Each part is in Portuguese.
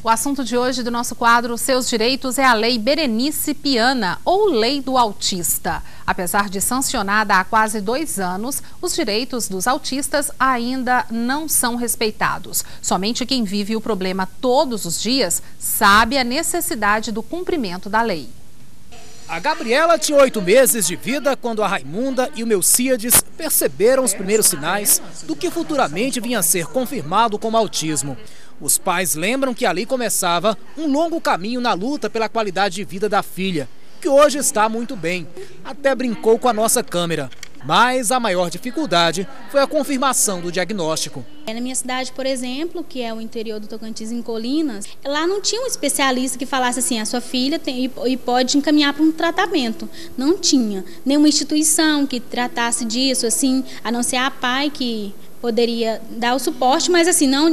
O assunto de hoje do nosso quadro Seus Direitos é a Lei Berenice Piana, ou Lei do Autista. Apesar de sancionada há quase 2 anos, os direitos dos autistas ainda não são respeitados. Somente quem vive o problema todos os dias sabe a necessidade do cumprimento da lei. A Gabriela tinha 8 meses de vida quando a Raimunda e o Melcíades perceberam os primeiros sinais do que futuramente vinha a ser confirmado como autismo. Os pais lembram que ali começava um longo caminho na luta pela qualidade de vida da filha, que hoje está muito bem. Até brincou com a nossa câmera. Mas a maior dificuldade foi a confirmação do diagnóstico. Na minha cidade, por exemplo, que é o interior do Tocantins, em Colinas, lá não tinha um especialista que falasse assim, a sua filha tem e pode encaminhar para um tratamento. Não tinha nenhuma instituição que tratasse disso, assim, a não ser a PAI que poderia dar o suporte, mas assim, não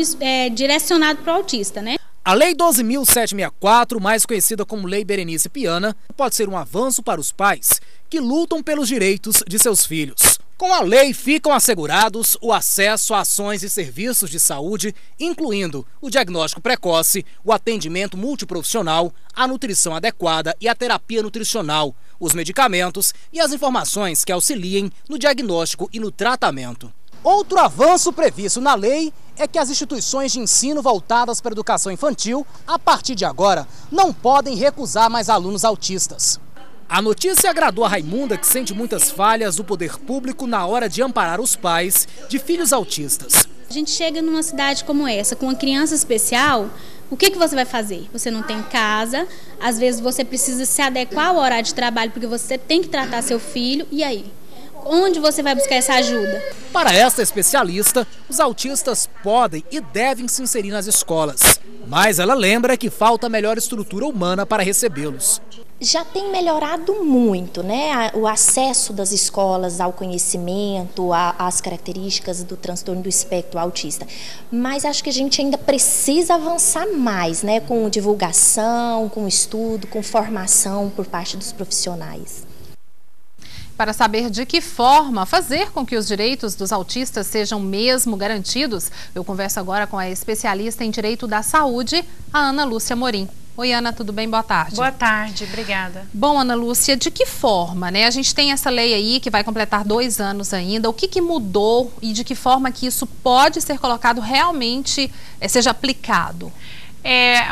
direcionado para o autista, né? A Lei 12.764, mais conhecida como Lei Berenice Piana, pode ser um avanço para os pais que lutam pelos direitos de seus filhos. Com a lei ficam assegurados o acesso a ações e serviços de saúde, incluindo o diagnóstico precoce, o atendimento multiprofissional, a nutrição adequada e a terapia nutricional, os medicamentos e as informações que auxiliem no diagnóstico e no tratamento. Outro avanço previsto na lei é que as instituições de ensino voltadas para a educação infantil, a partir de agora, não podem recusar mais alunos autistas. A notícia agradou a Raimunda, que sente muitas falhas do poder público na hora de amparar os pais de filhos autistas. A gente chega numa cidade como essa, com uma criança especial, o que você vai fazer? Você não tem casa, às vezes você precisa se adequar ao horário de trabalho porque você tem que tratar seu filho, e aí? Onde você vai buscar essa ajuda? Para esta especialista, os autistas podem e devem se inserir nas escolas, mas ela lembra que falta melhor estrutura humana para recebê-los. Já tem melhorado muito, né? O acesso das escolas ao conhecimento, às características do transtorno do espectro autista. Mas acho que a gente ainda precisa avançar mais, né? Com divulgação, com estudo, com formação por parte dos profissionais. Para saber de que forma fazer com que os direitos dos autistas sejam mesmo garantidos, eu converso agora com a especialista em Direito da Saúde, a Ana Lúcia Morim. Oi, Ana, tudo bem? Boa tarde. Boa tarde, obrigada. Bom, Ana Lúcia, de que forma, né? A gente tem essa lei aí que vai completar 2 anos ainda. O que mudou e de que forma que isso pode ser colocado realmente, seja aplicado?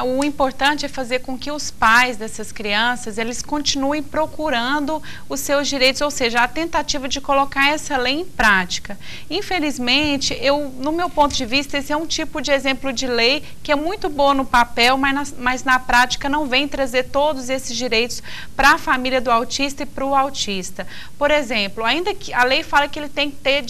O importante é fazer com que os pais dessas crianças, eles continuem procurando os seus direitos, ou seja, a tentativa de colocar essa lei em prática. Infelizmente, no meu ponto de vista, esse é um tipo de exemplo de lei que é muito boa no papel, mas na prática não vem trazer todos esses direitos para a família do autista e para o autista. Por exemplo, ainda que a lei fala que ele tem que ter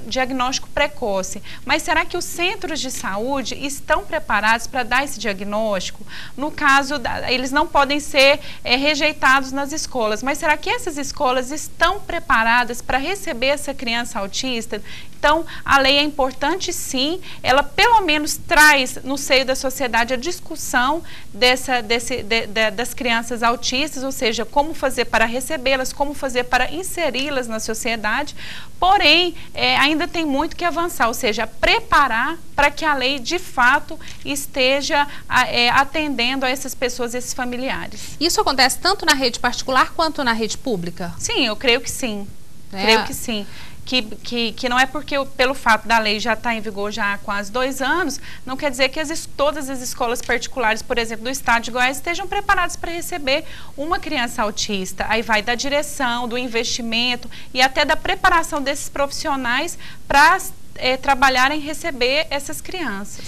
diagnóstico precoce, mas será que os centros de saúde estão preparados para dar esse diagnóstico? No caso, eles não podem ser rejeitados nas escolas, mas será que essas escolas estão preparadas para receber essa criança autista? Então, a lei é importante sim, ela pelo menos traz no seio da sociedade a discussão das crianças autistas, ou seja, como fazer para recebê-las, como fazer para inseri-las na sociedade, porém, ainda tem muito que avançar, ou seja, preparar para que a lei de fato esteja atendendo a essas pessoas, esses familiares. Isso acontece tanto na rede particular quanto na rede pública? Sim, eu creio que sim, creio que sim. Que não é porque pelo fato da lei já estar em vigor já há quase 2 anos, não quer dizer que todas as escolas particulares, por exemplo, do estado de Goiás, estejam preparadas para receber uma criança autista. Aí vai da direção, do investimento e até da preparação desses profissionais para trabalhar em receber essas crianças.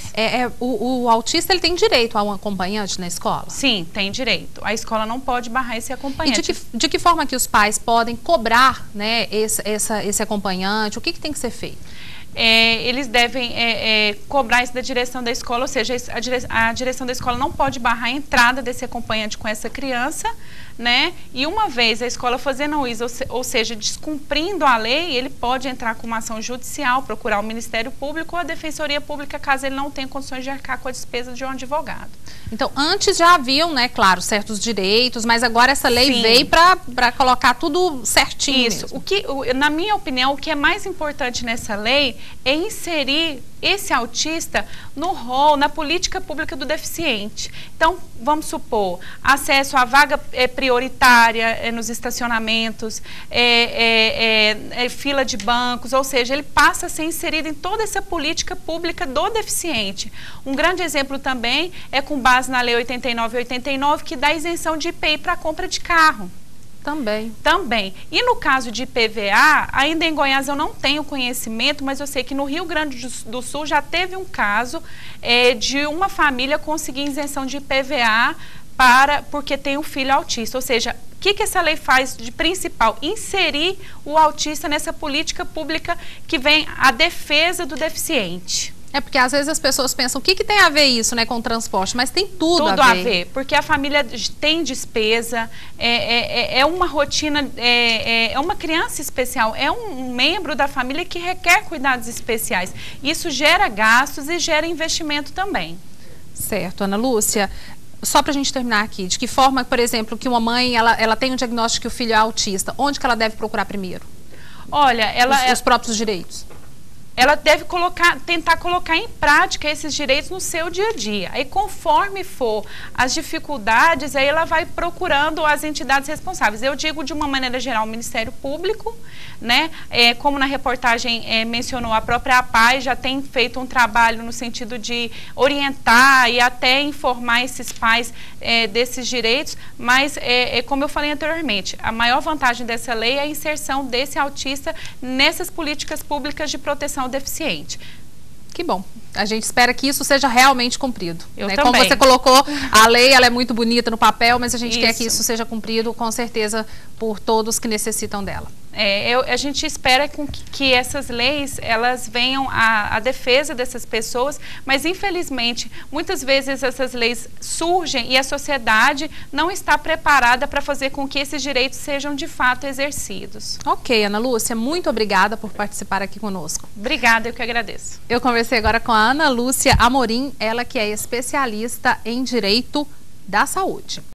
O autista ele tem direito a um acompanhante na escola? Sim, tem direito. A escola não pode barrar esse acompanhante. E de que forma que os pais podem cobrar, né, esse acompanhante? O que tem que ser feito? Eles devem cobrar isso da direção da escola, ou seja, a direção da escola não pode barrar a entrada desse acompanhante com essa criança, né? E uma vez a escola fazendo isso, ou seja, descumprindo a lei, ele pode entrar com uma ação judicial, procurar o Ministério Público ou a Defensoria Pública, caso ele não tenha condições de arcar com a despesa de um advogado. Então, antes já haviam, né, claro, certos direitos, mas agora essa lei veio para colocar tudo certinho. Isso. Na minha opinião, o que é mais importante nessa lei é inserir esse autista no rol, na política pública do deficiente. Então, vamos supor, acesso à vaga prioritária nos estacionamentos, fila de bancos, ou seja, ele passa a ser inserido em toda essa política pública do deficiente. Um grande exemplo também é com base na Lei 89/89, que dá isenção de IPI para a compra de carro. Também. E no caso de IPVA, ainda em Goiás eu não tenho conhecimento, mas eu sei que no Rio Grande do Sul já teve um caso de uma família conseguir isenção de IPVA porque tem um filho autista. Ou seja, o que essa lei faz de principal? Inserir o autista nessa política pública que vem à defesa do deficiente. É porque às vezes as pessoas pensam, o que tem a ver isso, né, com o transporte? Mas tem tudo a ver. Porque a família tem despesa, é uma rotina, é uma criança especial, é um membro da família que requer cuidados especiais. Isso gera gastos e gera investimento também. Certo, Ana Lúcia. Só para a gente terminar aqui, de que forma, por exemplo, que uma mãe ela tem um diagnóstico que o filho é autista, onde que ela deve procurar primeiro? Olha, os próprios direitos. Ela deve tentar colocar em prática esses direitos no seu dia a dia. Aí, conforme for as dificuldades, aí ela vai procurando as entidades responsáveis. Eu digo, de uma maneira geral, o Ministério Público, né? Como na reportagem mencionou, a própria APAE já tem feito um trabalho no sentido de orientar e até informar esses pais desses direitos, mas, como eu falei anteriormente, a maior vantagem dessa lei é a inserção desse autista nessas políticas públicas de proteção ao deficiente. Que bom. A gente espera que isso seja realmente cumprido. Eu né? também. Como você colocou, a lei ela é muito bonita no papel, mas a gente quer que isso seja cumprido, com certeza, por todos que necessitam dela. A gente espera que essas leis, elas venham à defesa dessas pessoas, mas infelizmente, muitas vezes essas leis surgem e a sociedade não está preparada para fazer com que esses direitos sejam de fato exercidos. Ok, Ana Lúcia, muito obrigada por participar aqui conosco. Obrigada, eu que agradeço. Eu conversei agora com a Ana Lúcia Amorim, ela que é especialista em Direito da Saúde.